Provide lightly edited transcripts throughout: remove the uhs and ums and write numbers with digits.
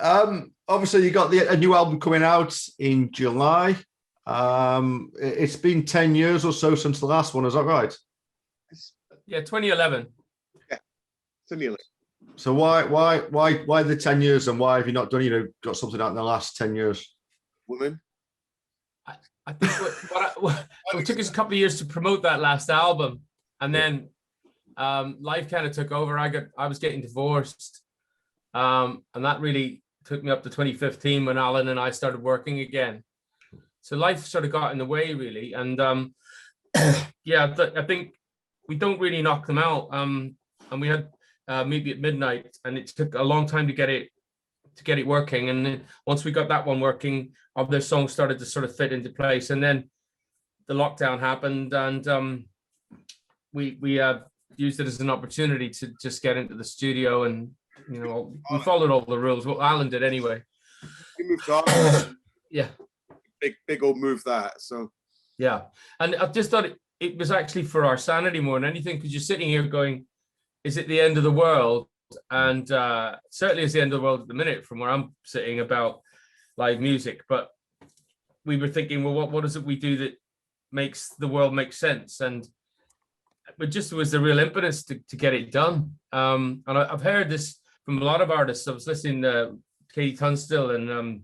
Obviously, you got a new album coming out in July. It's been 10 years or so since the last one. Is that right? Yeah, 2011. Yeah, 2011. So why the 10 years, and why have you not done, got something out in the last 10 years? Woman. I think what it took us a couple of years to promote that last album, and then life kind of took over. I was getting divorced, and that really took me up to 2015 when Alan and I started working again. So life sort of got in the way, really, and yeah, I think we don't really knock them out. And we had maybe at midnight, and it took a long time to get it working. And then once we got that one working, other songs started to sort of fit into place. And then the lockdown happened, and we used it as an opportunity to just get into the studio, and we followed all the rules. Well, Alan did anyway. We moved on. Yeah. Big old move that. So yeah, and I just thought it was actually for our sanity more than anything, because you're sitting here going, is it the end of the world? And certainly it's the end of the world at the minute from where I'm sitting about live music. But we were thinking, well, what is it we do that makes the world make sense? And it just was the real impetus to get it done. And I've heard this from a lot of artists. I was listening to Katie Tunstall and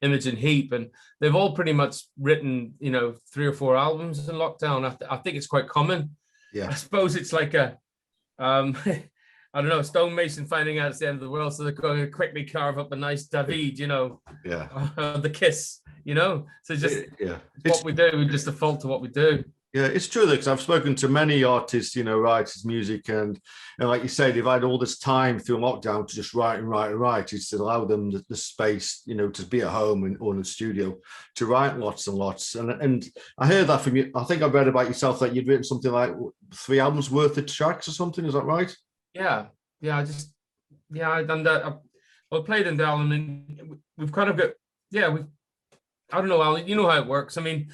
Imogen Heap, and they've all pretty much written 3 or 4 albums in lockdown. I think it's quite common. Yeah, I suppose it's like a I don't know, stonemason finding out it's the end of the world, so they're going to quickly carve up a nice David, yeah, the Kiss, so just yeah, what we do, we just default to what we do. Yeah, it's true, because I've spoken to many artists, writers, music, and like you say, they've had all this time through lockdown to just write and write and write. It's to allow them the space, to be at home or in the studio to write lots and lots. And I heard that from you. I think I read about yourself that you'd written something like 3 albums worth of tracks or something. Is that right? Yeah. I've done that. I played in the album, and we've kind of got, I don't know, Alan, you know how it works. I mean,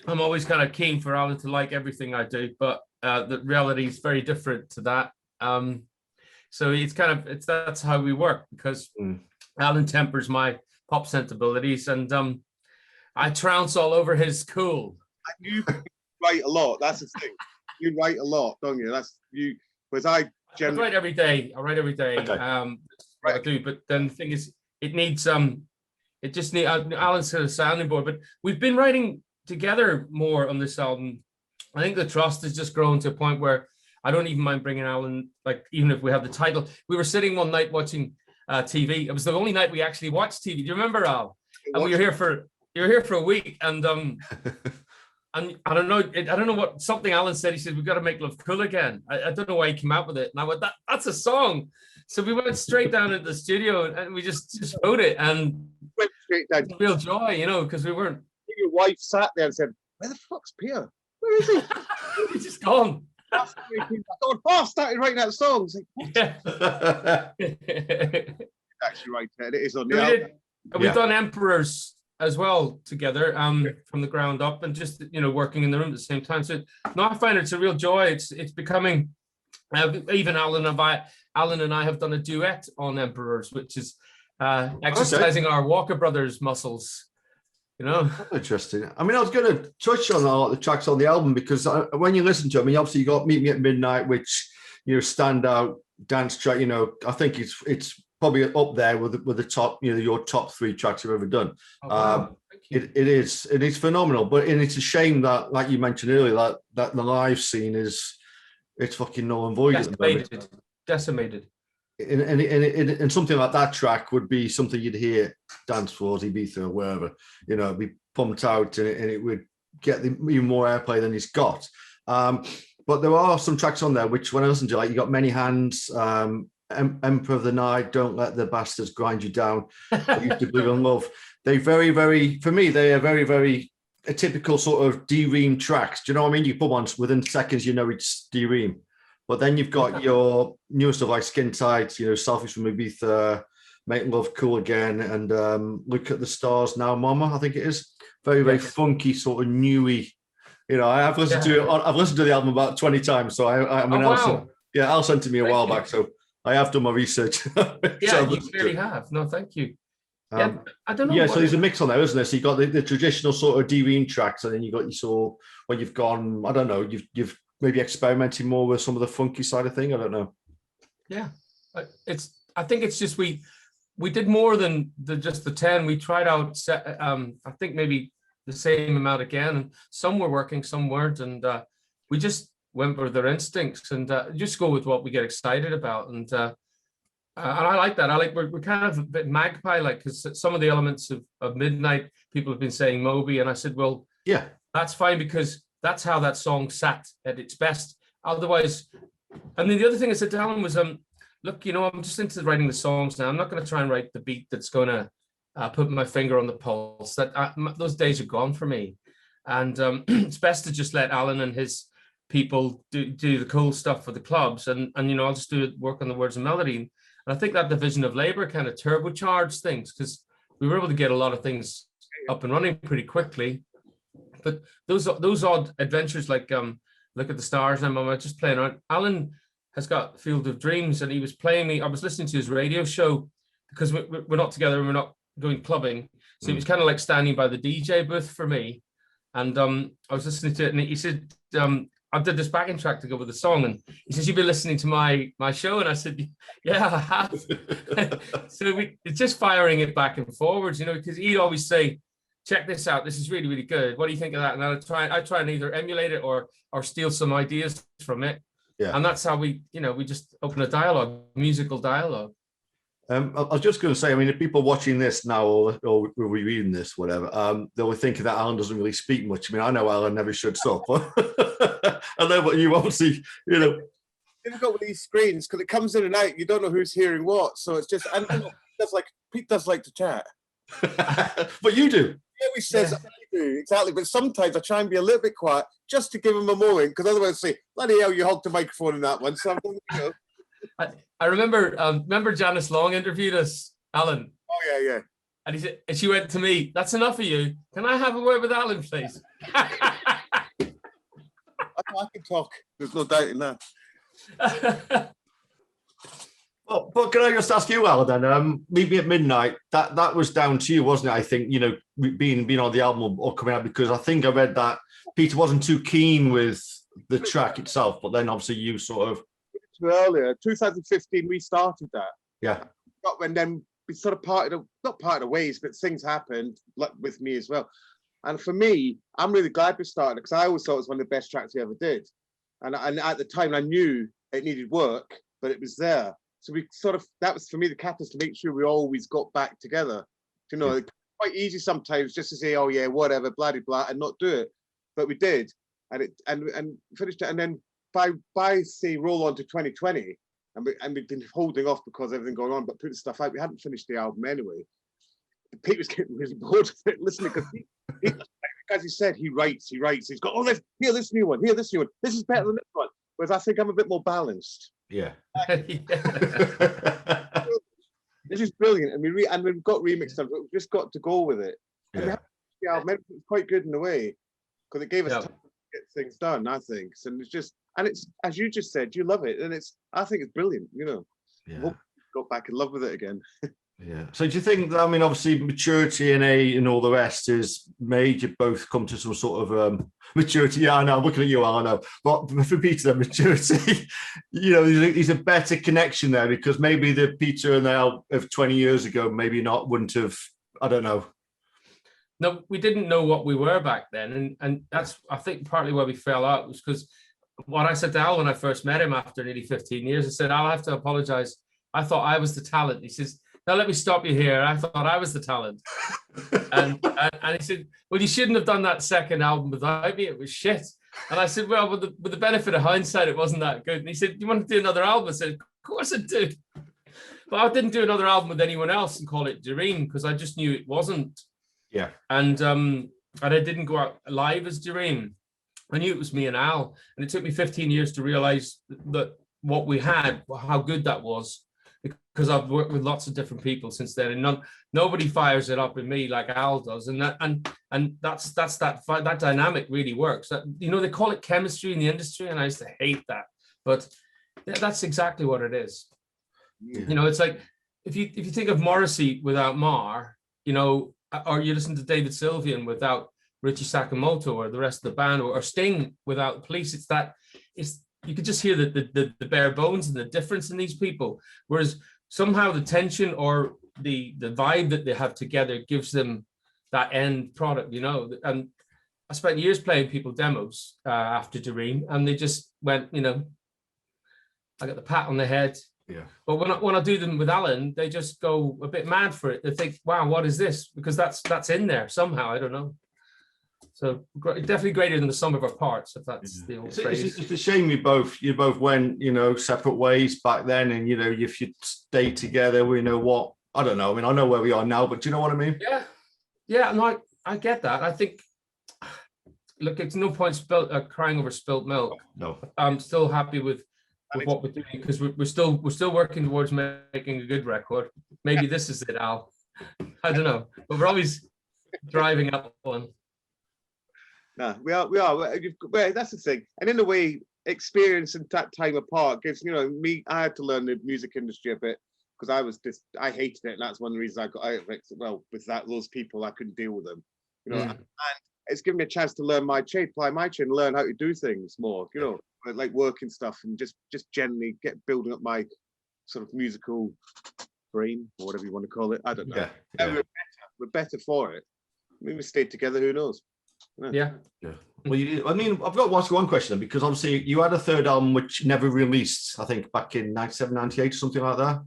I'm always kind of keen for Alan to like everything I do, but the reality is very different to that. So that's how we work, because Alan tempers my pop sensibilities, and I trounce all over his cool. You write a lot. That's the thing. You write a lot, don't you? That's you. Because I write every day. Okay. What I do, but then the thing is, it needs it just needs Alan's sort of sounding board. But we've been writing together more on this album. I think the trust has just grown to a point where I don't even mind bringing Alan, like, even if we have the title. We were sitting one night watching TV. It was the only night we actually watched TV. Do you remember, Al? And we were here for a week, and and I don't know what something Alan said. He said, we've got to make love cool again. I don't know why he came out with it. And I went, that's a song. So we went straight down into the studio, and we just wrote it, and went straight down. Real joy, because we weren't. Your wife sat there and said, where the fuck's Peter? Where is he? He's just gone. I started writing that song. Like, actually write it. It is on the album. We've done Emperors as well together, from the ground up, and just working in the room at the same time. So no, I find it's a real joy. It's becoming even Alan and I have done a duet on Emperors, which is exercising our Walker Brothers muscles. Interesting. I mean, I was going to touch on a lot of the tracks on the album, because when you listen to them, obviously you got "Meet Me at Midnight," which standout dance track. I think it's probably up there with the top, your top 3 tracks you've ever done. Oh, wow. It is phenomenal, but it's a shame that, like you mentioned earlier, that the live scene it's fucking null and void at the moment. Decimated. And something like that track would be something you'd hear dance floors, Ibiza, or wherever, it'd be pumped out, and it would get even more airplay than it's got. But there are some tracks on there which, when I listen to, like, you got Many Hands, Emperor of the Night, Don't Let the Bastards Grind You Down, I Used to Believe in Love. They very, very, for me, they are very, very a typical sort of D-Ream tracks. Do you know what I mean? You put one within seconds, it's D-Ream. But then you've got your newer stuff like Skin Tight, Selfish from Ibiza, Make Love Cool Again, and Look at the Stars Now, Mama, I think it is. Very, very funky, sort of newy. I've listened to it. I've listened to the album about 20 times. So I mean, wow. Al sent it to me a while back. So I have done my research. Yeah, you clearly have. No, thank you. Yeah, I don't know. Yeah, so there's a mix on there, isn't there? So you've got the traditional sort of Ream tracks, and then you got your sort of, when you've gone, I don't know, you've maybe experimenting more with some of the funky side of thing. I don't know. Yeah, I think it's just we did more than just the 10. We tried out, I think maybe the same amount again, and some were working, some weren't, and we just went with their instincts and just go with what we get excited about. And I like that. I like we're kind of a bit magpie like, because some of the elements of Midnight, people have been saying Moby, and I said, well, yeah, that's fine, because that's how that song sat at its best. Otherwise, and then the other thing I said to Alan was, look, you know, I'm just into writing the songs now. I'm not going to try and write the beat that's going to put my finger on the pulse. Those days are gone for me, and it's best to just let Alan and his people do the cool stuff for the clubs, and you know, I'll just work on the words and melody. And I think that division of labor kind of turbocharged things, because we were able to get a lot of things up and running pretty quickly. But those odd adventures, like Look at the Stars, and I'm just playing around. Alan has got Field of Dreams, and he was playing me. I was listening to his radio show, because we're not together and we're not going clubbing. So it was kind of like standing by the DJ booth for me. And I was listening to it, and he said, I did this backing track to go with the song, and he says, you've been listening to my show, and I said, yeah, I have. So it's just firing it back and forwards, you know, because he'd always say, check this out, this is really, really good, what do you think of that? And I try and either emulate it or steal some ideas from it. Yeah. And that's how we just open a dialogue, musical dialogue. I was just going to say, I mean, if people watching this now or reading this, whatever, they'll be thinking that Alan doesn't really speak much. I mean, I know Alan never shuts up. I know, but you obviously, you know. You've got with these screens, because it comes in and out, you don't know who's hearing what. So it's just, and Pete does like to chat. But you do. He always says, I do, exactly. But sometimes I try and be a little bit quiet just to give him a moment, because otherwise I say, bloody hell, you hogged the microphone in that one. So you know. I remember Janice Long interviewed us, Alan. Oh yeah. And she went to me, that's enough of you. Can I have a word with Alan, please? I can talk. There's no doubt in that. But can I just ask you, Alan, then, Meet Me at Midnight, that was down to you, wasn't it? I think, you know, being on the album or coming out, because I think I read that Peter wasn't too keen with the track itself, but then obviously you sort of... Earlier, 2015, we started that. Yeah. But when then we sort of not parted of ways, but things happened with me as well. And for me, I'm really glad we started, because I always thought it was one of the best tracks we ever did. And at the time, I knew it needed work, but it was there. So we that was for me the catalyst to make sure we always got back together. You know, it's quite easy sometimes just to say, oh yeah, whatever, blah blah blah, and not do it. But we did, and finished it. And then by say roll on to 2020, and we've been holding off because everything going on, but putting stuff out. We hadn't finished the album anyway. Pete was getting really bored of it listening, because he, as he said, he writes. He's got, this new one, this is better than this one. Whereas I think I'm a bit more balanced. Yeah. This is brilliant, and we've got remixed stuff, but we've just got to go with it. Yeah. And it's quite good in a way, because it gave us time to get things done, I think. So it's as you just said, you love it, and I think it's brilliant, you know. Yeah. We'll go back in love with it again. Yeah. So do you think that, I mean, obviously maturity and all the rest has made you both come to some sort of maturity? Yeah, I know, I'm looking at you, I know. But for Peter, maturity, you know, there's a better connection there, because maybe the Peter now of 20 years ago, maybe wouldn't have, I don't know. No, we didn't know what we were back then. And that's, I think, partly where we fell out, was because what I said to Al when I first met him after nearly 15 years, I said, I'll have to apologize. I thought I was the talent. He says, now let me stop you here. I thought I was the talent. and he said, well, you shouldn't have done that second album without me. It was shit. And I said, well, with the benefit of hindsight, it wasn't that good. And he said, do you want to do another album? I said, of course I do. But I didn't do another album with anyone else and call it Djing, because I just knew it wasn't. Yeah. And I didn't go out live as Djing. I knew it was me and Al. And it took me 15 years to realize that what we had, how good that was. Because I've worked with lots of different people since then, and nobody fires it up in me like Al does, and that dynamic really works. That, you know, they call it chemistry in the industry, and I used to hate that, but that's exactly what it is. You know, it's like if you think of Morrissey without Marr, you know, or you listen to David Sylvian without Richie Sakamoto or the rest of the band, or Sting without Police, it's you could just hear the bare bones and the difference in these people. Whereas somehow the tension or the vibe that they have together gives them that end product, you know. And I spent years playing people demos after Dream, and they just went, you know, I got the pat on the head. Yeah. But when I do them with Alan, they just go a bit mad for it. They think, wow, what is this? Because that's in there somehow. I don't know. So definitely greater than the sum of our parts, if that's the old phrase. It's a shame you both went, you know, separate ways back then, and you know, if you stayed together, we know what, I don't know. I mean, I know where we are now, but do you know what I mean? Yeah, no, I get that. I think, look, it's no point crying over spilt milk. No, I'm still happy with what we're doing, because we're still working towards making a good record. Maybe this is it, Al. I don't know, but we're always driving up one. No, we are. Well, that's the thing. And in a way, experience and that time apart gives, you know, me, I had to learn the music industry a bit, because I hated it. And that's one of the reasons I got out of it. Well, with those people, I couldn't deal with them, you know. And it's given me a chance to learn my trade, apply my trade, and learn how to do things more, you know, like working stuff, and just generally building up my sort of musical brain, or whatever you want to call it. I don't know. Yeah. We're better for it. Maybe we stayed together, who knows? Yeah. Well, I mean, I've got to ask you one question, because obviously you had a third album which never released, I think back in 97, 98, something like that.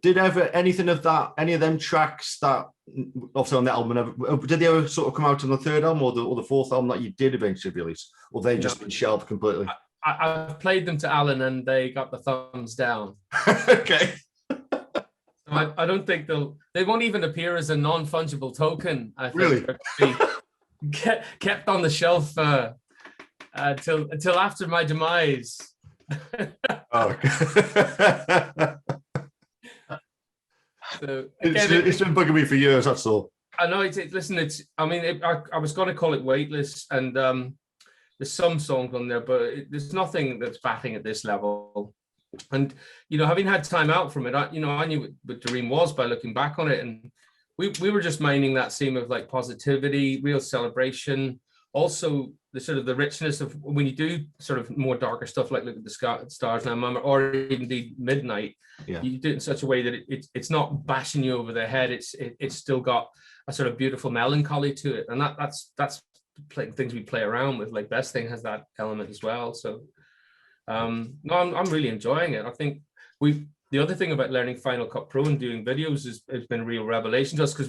Did anything of that, any of them tracks that obviously on that album, did they ever sort of come out on the third album or the fourth album that you did eventually release, or they just been shelved completely? I've played them to Alan and they got the thumbs down. Okay. I don't think they won't even appear as a non-fungible token. I think really? Kept on the shelf until after my demise. Oh. So, it's been bugging me for years, that's all. I know. I was going to call it Weightless, and there's some songs on there, but there's nothing that's batting at this level. And, you know, having had time out from it, I knew what Dream was by looking back on it, and we were just mining that seam of like positivity, real celebration, also the sort of the richness of when you do sort of more darker stuff like Look at the Stars Now Mama, or even the Midnight. You do it in such a way that it's not bashing you over the head. It's still got a sort of beautiful melancholy to it, and that's things we play around with. Like Best Thing has that element as well. So no, I'm really enjoying it. I think the other thing about learning Final Cut Pro and doing videos has been a real revelation to us, because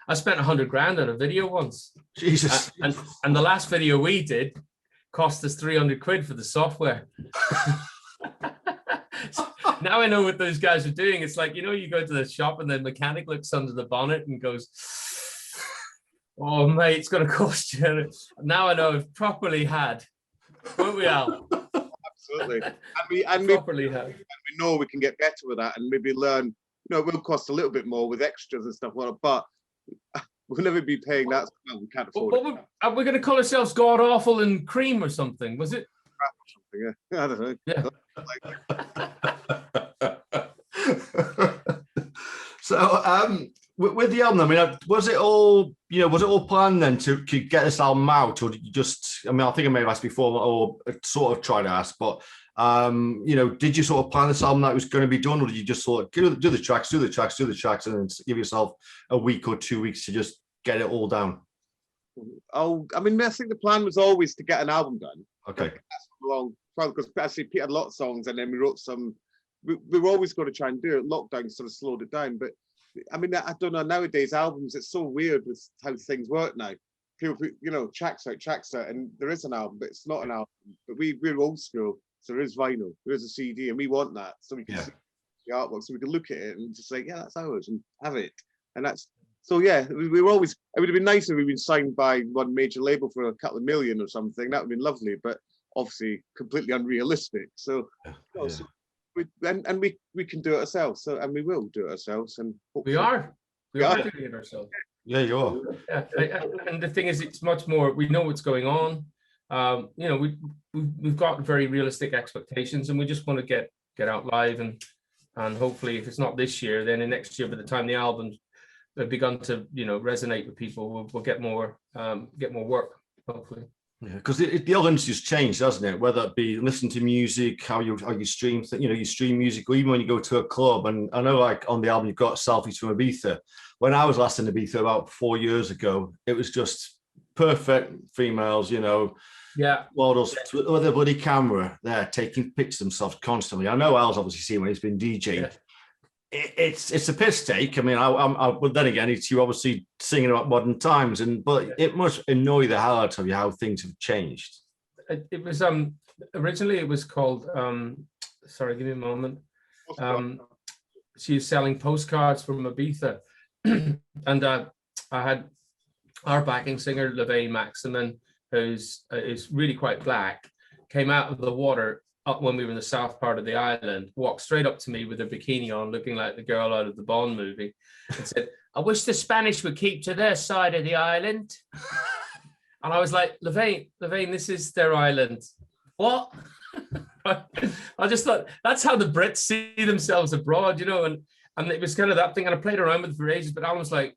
I spent $100,000 on a video once. Jesus. And the last video we did cost us £300 for the software. Now I know what those guys are doing. It's like, you know, you go to the shop and the mechanic looks under the bonnet and goes, "Oh mate, it's going to cost you." Now I know I've properly had. Won't we, Al? Absolutely. And properly had. And we know we can get better with that, and maybe learn, you know, it will cost a little bit more with extras and stuff, but we'll never be paying that. Well, we can't afford it. Are we going to call ourselves God Awful and Cream or something? Was it? Yeah. I don't know. Yeah. So with the album, I mean, was it all planned then to get this album out, or did you just, I mean, I think I may have asked before, or sort of tried to ask, but you know, did you sort of plan this album that was going to be done, or did you just sort of do the tracks, and then give yourself a week or 2 weeks to just get it all down? Oh, I mean, I think the plan was always to get an album done. Okay. That's long, because actually Pete had a lot of songs, and then we wrote some. We were always going to try and do it. Lockdown sort of slowed it down, but I mean, I don't know, nowadays albums, it's so weird with how things work now. People put, you know, tracks out, and there is an album, but it's not an album. But we're old school, so there is vinyl, there is a CD, and we want that, so we can see the artwork, so we can look at it and just say, yeah, that's ours, and have it. And that's, so yeah, we were always, it would have been nicer if we'd been signed by one major label for a couple of million or something. That would have been lovely, but obviously completely unrealistic. So, so we can do it ourselves, so, and we will do it ourselves, and we are doing it ourselves. Yeah, you are. Yeah, and the thing is, it's much more. We know what's going on. You know, we've got very realistic expectations, and we just want to get out live and and hopefully, if it's not this year, then in next year, by the time the albums have begun to, you know, resonate with people, we'll get more work, hopefully. Yeah, because the whole industry's changed, hasn't it? Whether it be listen to music, how you stream, you know, you stream music, or even when you go to a club. And I know, like on the album, you've got Selfies from Ibiza. When I was last in Ibiza about 4 years ago, it was just perfect females, you know. Yeah. Models with a bloody camera there taking pics themselves constantly. I know Al's obviously seen when he's been DJing. Yeah. It's a piss take. I mean, but then again, it's you obviously singing about modern times, but it must annoy the hell out of you how things have changed. It was originally it was called sorry, give me a moment. She was selling postcards from Ibiza, and I had our backing singer Levane Maximin, who's is really quite black, came out of the water up when we were in the south part of the island, walked straight up to me with her bikini on, looking like the girl out of the Bond movie, and said, "I wish the Spanish would keep to their side of the island." And I was like, Levane, this is their island. What? I just thought that's how the Brits see themselves abroad, you know, and it was kind of that thing, and I played around with it for ages, but I was like,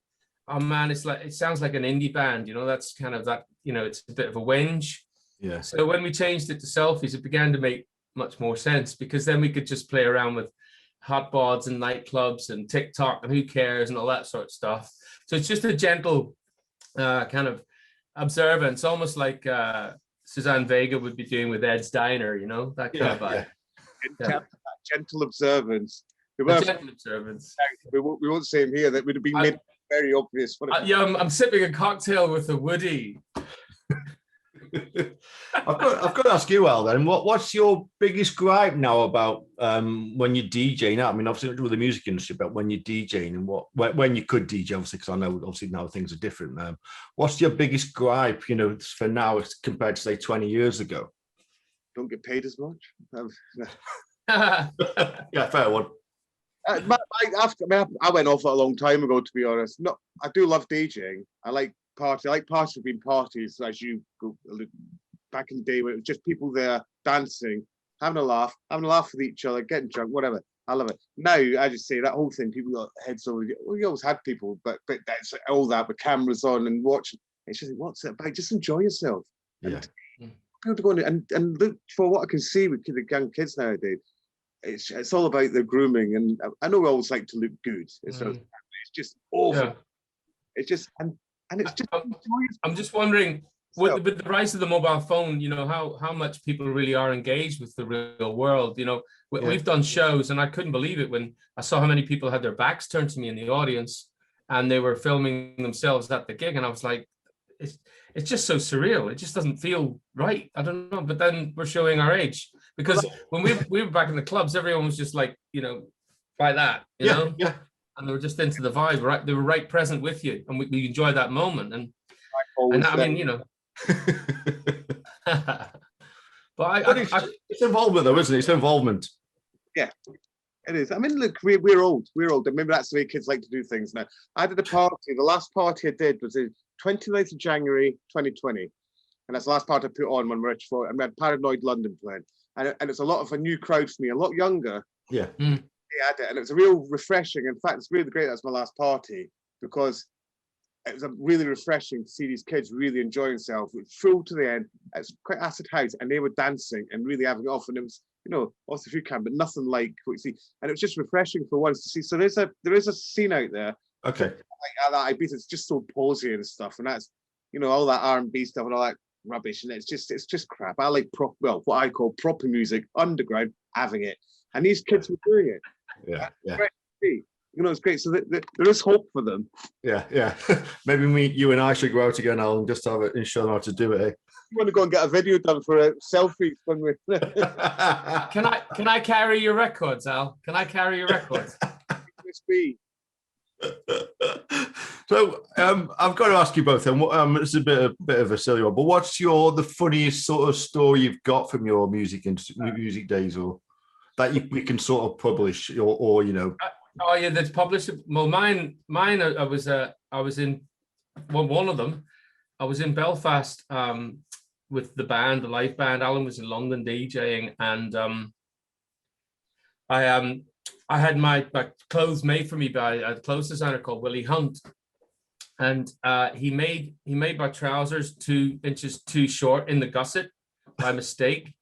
oh man, it's like, it sounds like an indie band, you know, that's kind of that, you know, it's a bit of a whinge. Yeah. So when we changed it to Selfies, it began to make much more sense, because then we could just play around with hot bods and nightclubs and TikTok and who cares and all that sort of stuff. So it's just a gentle kind of observance, almost like Suzanne Vega would be doing with Ed's Diner, you know, that kind of vibe. Yeah. Gentle observance. Gentle observance. We won't say him here. That would have been made very obvious. Yeah, I'm sipping a cocktail with a Woody. I've got to ask you, Al, then, what's your biggest gripe now about when you're DJing? I mean, obviously, not to do with the music industry, but when you're DJing and when you could DJ, obviously, because I know obviously now things are different. What's your biggest gripe, you know, for now compared to say 20 years ago? Don't get paid as much. Yeah, fair one. I went off it a long time ago, to be honest. No, I do love DJing. I like party. I like parties have been parties, as you go back in the day, where it was just people there dancing, having a laugh with each other, getting drunk, whatever. I love it. Now, I just say that whole thing, people got heads over. Well, you always had people, but that's all that with cameras on and watching. It's just, what's it about? Just enjoy yourself. Yeah. And people to go and look for what I can see with the young kids nowadays. It's all about the grooming, and I know we always like to look good. It's just awful. Yeah. It's just and it's just. I'm just wondering, with the rise of the mobile phone, you know, how much people really are engaged with the real world. You know, we've done shows, and I couldn't believe it when I saw how many people had their backs turned to me in the audience, and they were filming themselves at the gig, and I was like, it's just so surreal. It just doesn't feel right. I don't know. But then we're showing our age, because when we were back in the clubs, everyone was just like, you know, by that, you know, and they were just into the vibe, right? They were right present with you, and we enjoyed that moment. And I mean, you know, but it's involvement, though, isn't it? It's involvement. Yeah, it is. I mean, look, we're old. We're old. Maybe that's the way kids like to do things now. I did a party. The last party I did was the 29th of January 2020, and that's the last part I put on when we had Paranoid London playing, and it's a lot of a new crowd for me, a lot younger. Yeah. Had it, and it was a real refreshing. In fact, it's really great. That's my last party, because it was really refreshing to see these kids really enjoying themselves. It was full to the end. It's quite acid house, and they were dancing and really having it off. And it was, you know, also if you can, but nothing like what you see. And it was just refreshing for once to see. So there is a scene out there. Okay. Like that, it's just so posy and stuff, and that's, you know, all that R&B stuff and all that rubbish, and it's just crap. I like what I call proper music, underground, having it, and these kids were doing it. Yeah. You know, it's great. So there is hope for them. Yeah. Maybe you and I should go out again, Al, and just have it and show them how to do it. Eh? You want to go and get a video done for a selfie when we? Can I carry your records, Al? Can I carry your records? So I've got to ask you both, and it's a bit of a silly one, but what's the funniest sort of story you've got from your music days, or that we can sort of publish, or you know? Oh yeah, that's published. Well, mine. I was in one of them. I was in Belfast with the band, the live band. Alan was in London DJing, and I had my clothes made for me by a clothes designer called Willie Hunt, and he made my trousers 2 inches too short in the gusset by mistake.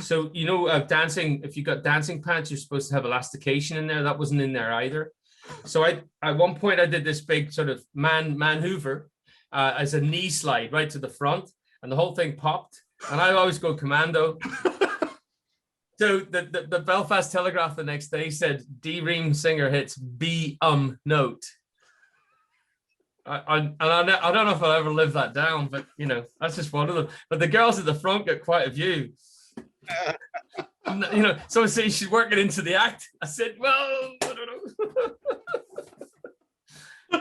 So you know, dancing, if you got dancing pants, you're supposed to have elastication in there. That wasn't in there either. So at one point I did this big sort of man hoover as a knee slide right to the front, and the whole thing popped. And I always go commando. So the Belfast Telegraph the next day said Ream singer hits B note. I don't know if I'll ever live that down, but you know, that's just one of them. But the girls at the front got quite a view. You know, someone said she's working into the act. I said, well, I don't know.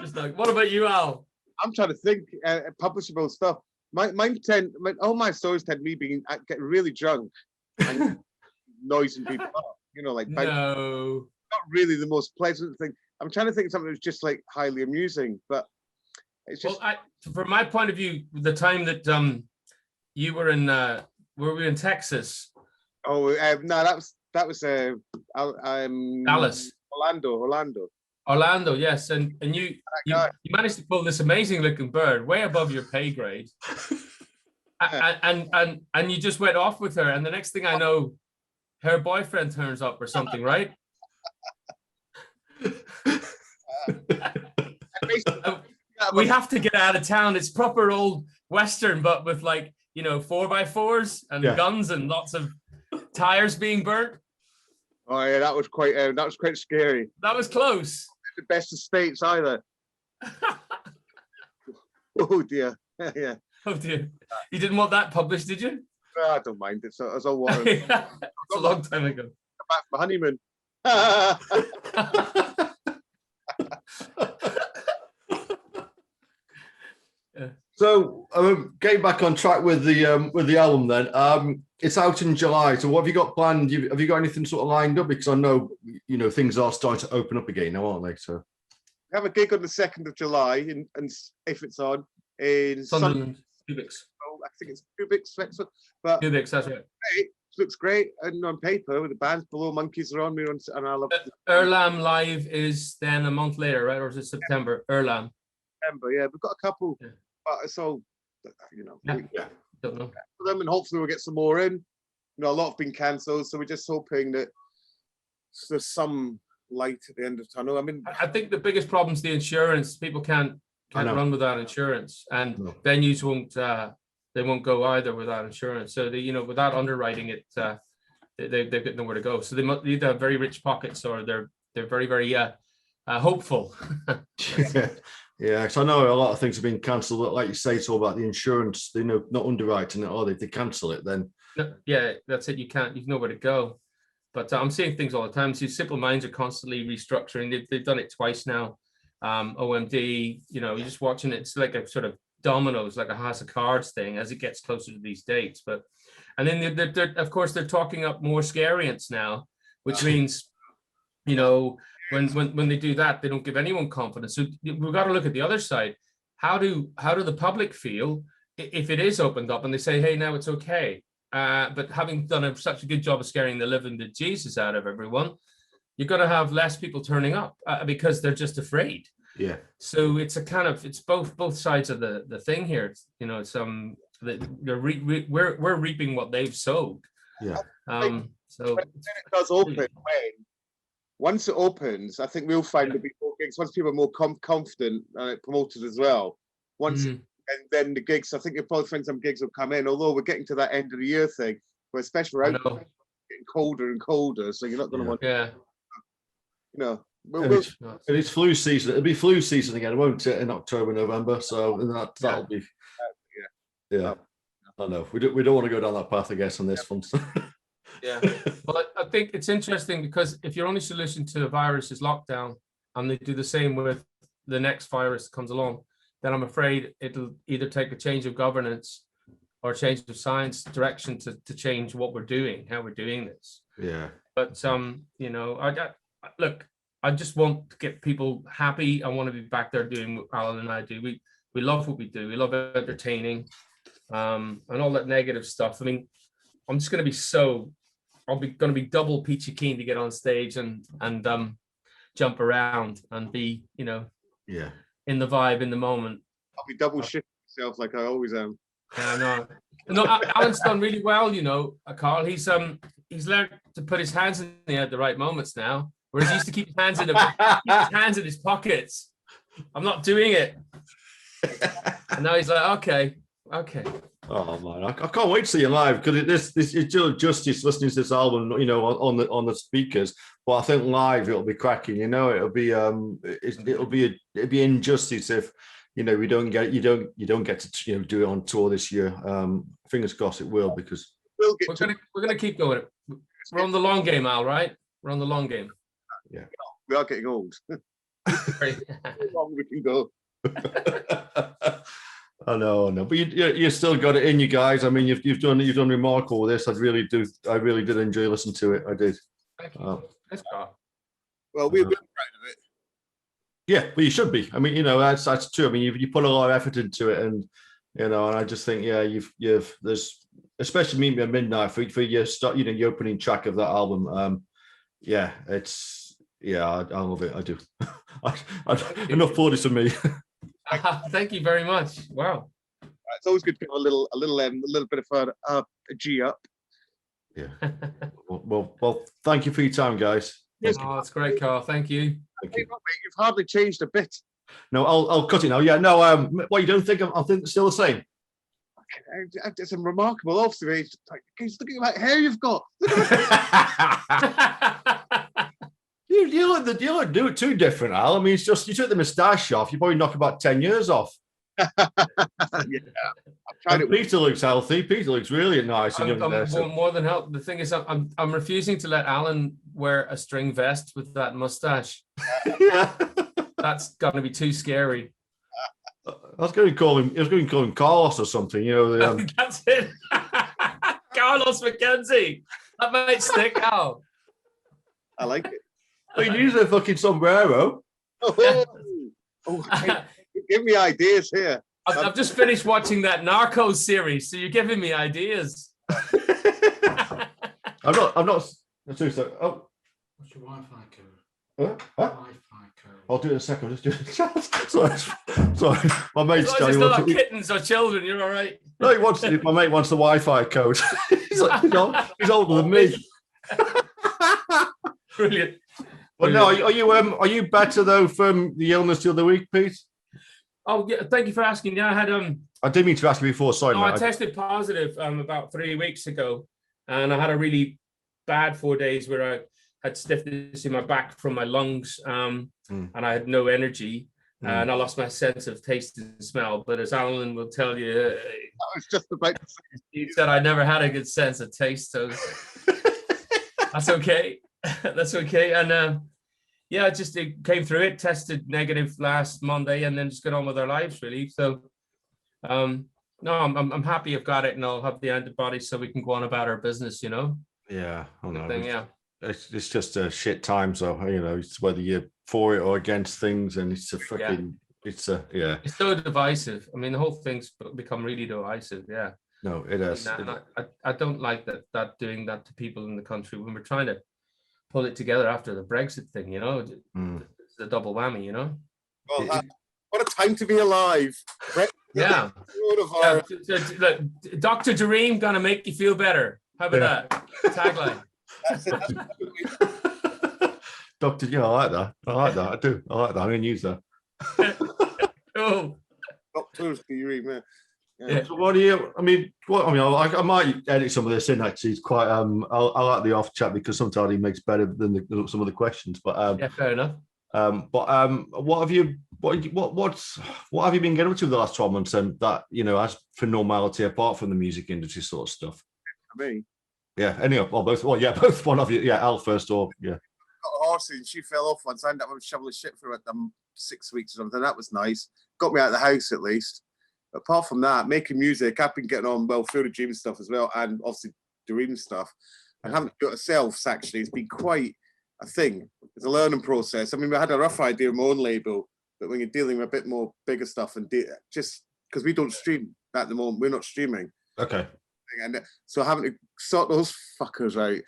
Just like, what about you, Al? I'm trying to think publishable stuff. All my stories tend to me getting really drunk and noising people up. You know, like no, not really the most pleasant thing. I'm trying to think of something that's just like highly amusing, but it's just. Well, from my point of view, the time that you were in, were we in Texas? Oh no, that was Dallas, Orlando. yes, and you managed to pull this amazing looking bird way above your pay grade, and you just went off with her, and the next thing I know, her boyfriend turns up or something, right? We have to get out of town. It's proper old Western, but with like, you know, 4x4s and guns and lots of tires being burnt. Oh yeah, that was quite scary. That was close. The best estates either. Oh dear. Yeah. Oh dear. You didn't want that published, did you? No, I don't mind. It's all water. It's a long time ago. Come back from honeymoon. So getting back on track with the album, then it's out in July. So what have you got planned? Have you got anything sort of lined up? Because I know, you know, things are starting to open up again now, aren't they? So we have a gig on the 2nd of July, and if it's on in Sunderland, Cubics. Oh, I think it's Cubics, but Cubics, that's right. It looks great, and on paper with the bands below, Monkeys are on. We're on, and I love Erlam Live is then a month later, right? Or is it September? Erlam. September, yeah. We've got a couple. Yeah. But it's all, you know, don't know for them, and hopefully we'll get some more in. You know, a lot have been cancelled, so we're just hoping that there's some light at the end of the tunnel. I mean, I think the biggest problem is the insurance. People can't run without insurance, and venues won't go either without insurance. So they, you know, without underwriting it, they've got nowhere to go. So they must either have very rich pockets, or they're very, very hopeful. Yeah, because I know a lot of things have been cancelled. Like you say, it's all about the insurance. They know not underwriting it, or if they cancel it, then yeah, that's it. You've nowhere to go. But I'm seeing things all the time. See, Simple Minds are constantly restructuring. They've done it twice now. OMD, you know, you're just watching it. It's like a sort of dominoes, like a house of cards thing as it gets closer to these dates. But and then they're of course they're talking up more scariants now, which means, you know, when they do that, they don't give anyone confidence. So we've got to look at the other side. How do the public feel if it is opened up and they say, hey, now it's okay? But having done such a good job of scaring the living Jesus out of everyone, you're going to have less people turning up because they're just afraid. Yeah. So it's a kind of, it's both sides of the thing here. It's, you know, it's we're reaping what they've sowed. Yeah. So when it does open, once it opens, I think we'll find there'll be more gigs. Once people are more confident and promoted as well. Once and then the gigs, I think you'll probably find some gigs will come in. Although we're getting to that end of the year thing, where especially around getting colder and colder, so you're not going to want. Yeah. You know, it's flu season. It'll be flu season again, won't it? In October, November. So that'll be. Yeah. I know. We don't want to go down that path, I guess, on this one. Yeah, well, I think it's interesting because if your only solution to a virus is lockdown, and they do the same with the next virus that comes along, then I'm afraid it'll either take a change of governance or a change of science direction to change what we're doing, how we're doing this. Yeah. But you know, I just want to get people happy. I want to be back there doing what Alan and I do. We love what we do. We love entertaining, and all that negative stuff. I mean, I'm just going to be so going to be double peachy keen to get on stage and jump around and be, you know, in the vibe, in the moment. I'll be double shifting myself like I always am. Yeah, no, Alan's done really well, you know, Carl. He's learned to put his hands in the air at the right moments now, whereas he used to keep his hands in his pockets. I'm not doing it. And now he's like, okay. Oh man, I can't wait to see you live, because this is justice listening to this album, you know, on the speakers. But I think live it'll be cracking. You know, it'll be injustice if, you know, you don't get to, you know, do it on tour this year. Fingers crossed it will, because we're gonna keep going. We're on the long game, Al, right? We're on the long game. Yeah, we are getting old. How long we can go. I know, but you still got it in you guys. I mean, you've done remarkable with this. I really did enjoy listening to it. I did. Thank you. That's cool. Well, we're proud of it. Yeah, well, you should be. I mean, you know, that's true. I mean, you put a lot of effort into it, and you know, and I just think, yeah, you've there's, especially Meet Me at Midnight for your start, you know, your opening track of that album. Yeah, I love it. I do. Enough applaudis for me. Thank you very much. Wow. It's always good to have a little bit of a G up. Yeah. Well, thank you for your time, guys. Yes. Oh, that's great, Carl. Thank you. Thank you. You've hardly changed a bit. No, I'll cut it now. Yeah, no. What, you don't think I think it's still the same? It's a remarkable observation. Like, look at that hair you've got. You don't do it too different, Al. I mean, it's just you took the moustache off, you probably knock about 10 years off. Yeah, Peter looks healthy. Peter looks really nice. I'm more than help. The thing is, I'm refusing to let Alan wear a string vest with that mustache. Yeah, that's gonna be too scary. I was going to call him Carlos or something. You know, that's it. Carlos Mackenzie. That might stick out. I like it. Well, you use a fucking sombrero. Give me ideas here. I've just finished watching that Narcos series, so you're giving me ideas. I'm not. Seriously. Oh. What's your Wi-Fi code? What? Wi-Fi code. I'll do it in a second. Just do it. Sorry. My mate's telling me. Not kittens or children. You're all right. No, my mate wants the Wi-Fi code. He's he's older than me. Brilliant. But no, are you better though from the illness the other week, Pete? Oh yeah, thank you for asking. Yeah, I had I didn't mean to ask you before. Sorry, no, I tested positive about 3 weeks ago, and I had a really bad 4 days where I had stiffness in my back from my lungs, and I had no energy, and I lost my sense of taste and smell. But as Alan will tell you, I was just about to say, he said I never had a good sense of taste, so that's okay. That's okay. And yeah, it came through it, tested negative last Monday, and then just got on with our lives really. So no, I'm happy I've got it, and I'll have the antibodies so we can go on about our business, you know. Yeah, I know. Yeah. It's just a shit time, so you know, it's whether you're for it or against things, and it's a fucking it's so divisive. I mean, the whole thing's become really divisive. Yeah. No, it is. I don't like that doing that to people in the country when we're trying to pull it together after the Brexit thing, you know. It's a double whammy, you know. Well, what a time to be alive. Yeah. Look, Dr. Dream gonna make you feel better. How about that tagline? That's it. Doctor, yeah, I like that. I do. I like that. I'm going to use that. Cool. Dr. Dream, man. Yeah. So what do you? I mean, I might edit some of this in. Actually, it's quite. I like the off chat because sometimes he makes better than some of the questions. But yeah, fair enough. What have you been getting up to the last 12 months? And that, you know, as for normality, apart from the music industry sort of stuff. For me. Yeah. Anyway, well, both. Well, yeah, both. One of you. Yeah, Al first, or yeah. Got a horse and she fell off once. I ended up with a shovel of shit for 6 weeks or something. That was nice. Got me out of the house at least. Apart from that, making music, I've been getting on well through the Dream stuff as well, and obviously the Ream stuff. And having to do it myself, actually, it's been quite a thing. It's a learning process. I mean, I had a rough idea of my own label, but when you're dealing with a bit more bigger stuff and just because we don't stream at the moment, we're not streaming. Okay. And so having to sort those fuckers out,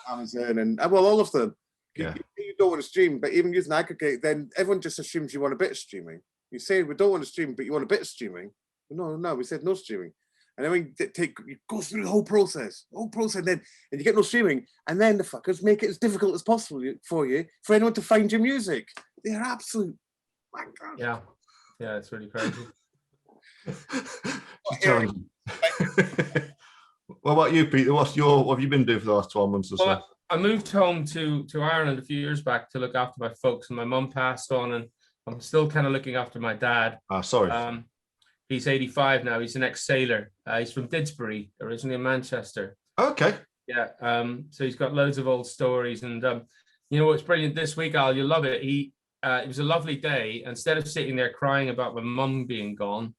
Amazon and well, all of them. Yeah. You don't want to stream, but even using aggregate, then everyone just assumes you want a bit of streaming. You say we don't want to stream, but you want a bit of streaming. No, we said no streaming. And then you go through the whole process, then and you get no streaming, and then the fuckers make it as difficult as possible for anyone to find your music. They're absolute wankers. Yeah, it's really crazy. What about you, Peter? What have you been doing for the last 12 months or so? Well, I moved home to Ireland a few years back to look after my folks, and my mum passed on, and I'm still kind of looking after my dad. Sorry. He's 85 now. He's an ex-sailor. He's from Didsbury, originally in Manchester. Okay. Yeah. So he's got loads of old stories, and you know what's brilliant this week, Al? You'll love it. It was a lovely day. Instead of sitting there crying about my mum being gone,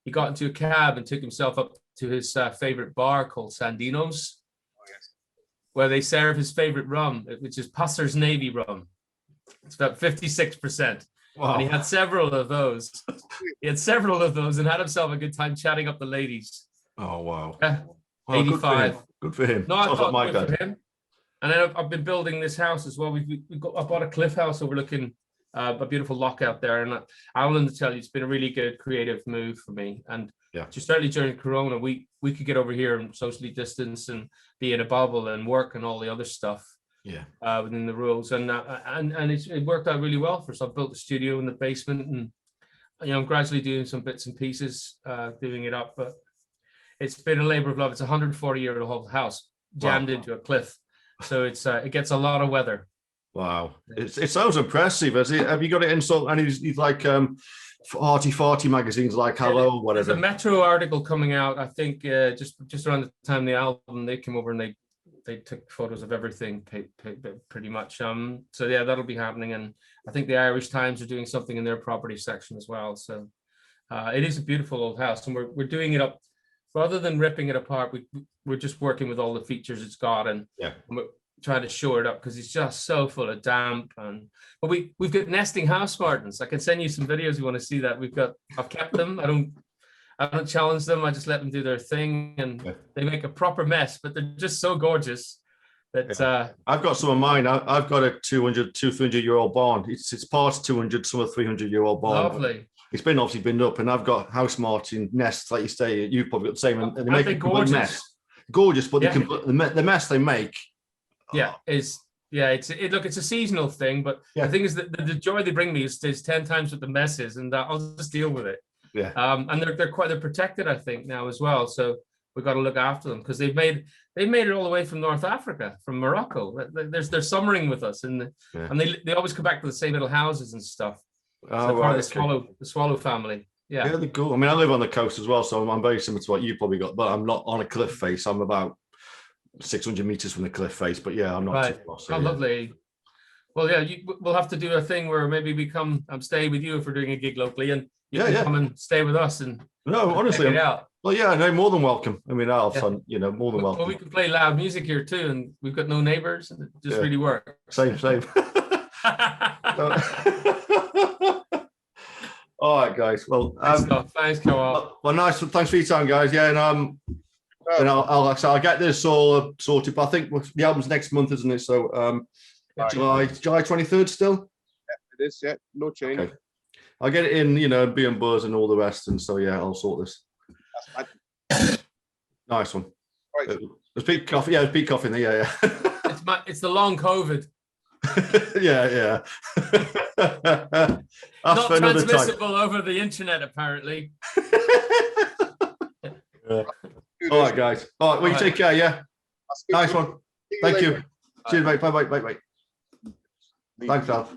he got into a cab and took himself up to his favorite bar called Sandino's, where they serve his favorite rum, which is Pusser's Navy rum. It's about 56%. Wow. And he had several of those. And had himself a good time chatting up the ladies. Oh, wow. Yeah. Well, 85. Good for him. No, I thought like good for him. And then I've been building this house as well. I bought a cliff house overlooking a beautiful lock out there. And I want to tell you, it's been a really good creative move for me. And just certainly during Corona, we could get over here and socially distance and be in a bubble and work and all the other stuff. Within the rules, and it worked out really well for us. I've built a studio in the basement, and I'm gradually doing some bits and pieces, doing it up. But it's been a labor of love. It's a 140-year-old house jammed into a cliff, so it gets a lot of weather. Wow, it sounds impressive. Have you got it in any like arty-farty magazines like Hello or whatever? There's a Metro article coming out. I think just around the time the album, they came over and they took photos of everything pretty much. So yeah, that'll be happening. And I think the Irish Times are doing something in their property section as well. So it is a beautiful old house, and we're doing it up rather than ripping it apart. We're just working with all the features it's got, and we're trying to shore it up because it's just so full of damp. But we've got nesting house martins. I can send you some videos if you want to see that. I've kept them. I don't challenge them. I just let them do their thing, and they make a proper mess, but they're just so gorgeous that I've got some of mine. I've got a 300-year-old barn. It's part 200, some of 300-year-old barn. Lovely. It's been up, and I've got house martin nests, like you say. You've probably got the same, and they make a gorgeous mess. Gorgeous, but the mess they make. It's a seasonal thing, but the thing is that the joy they bring me is 10 times what the mess is, and I'll just deal with it. And they're protected, I think, now as well. So we've got to look after them because they've made it all the way from North Africa, from Morocco. They're summering with us, and they always come back to the same little houses and stuff. So part of the swallow family. Yeah, they're cool. I mean, I live on the coast as well, so I'm very similar to what you probably got, but I'm not on a cliff face. I'm about 600 meters from the cliff face, but I'm not too far. So, lovely. Well, we'll have to do a thing where maybe we come stay with you if we're doing a gig locally, and you can come and stay with us. And honestly, check it out. Well, no, more than welcome. I mean, I'll have fun, more than welcome. Well, we can play loud music here too, and we've got no neighbors, and it just really works. Same. All right, guys. Well, thanks, Co-op. Well, nice. Thanks for your time, guys. Yeah, and I'll get this all sorted. But I think the album's next month, isn't it? So July 23rd still. Yeah, it is. Yeah, no change. Okay. I'll get it in, be on buzz and all the rest, and so I'll sort this. Nice one. Right. There's Pete Coffee. Yeah, there's Pete Coffee in there. Yeah. It's the long COVID. yeah. Not transmissible over the internet, apparently. All right, guys. All right, well, you take care. Yeah. Nice one. Thank you. Cheers, mate. Bye. Thanks, Al.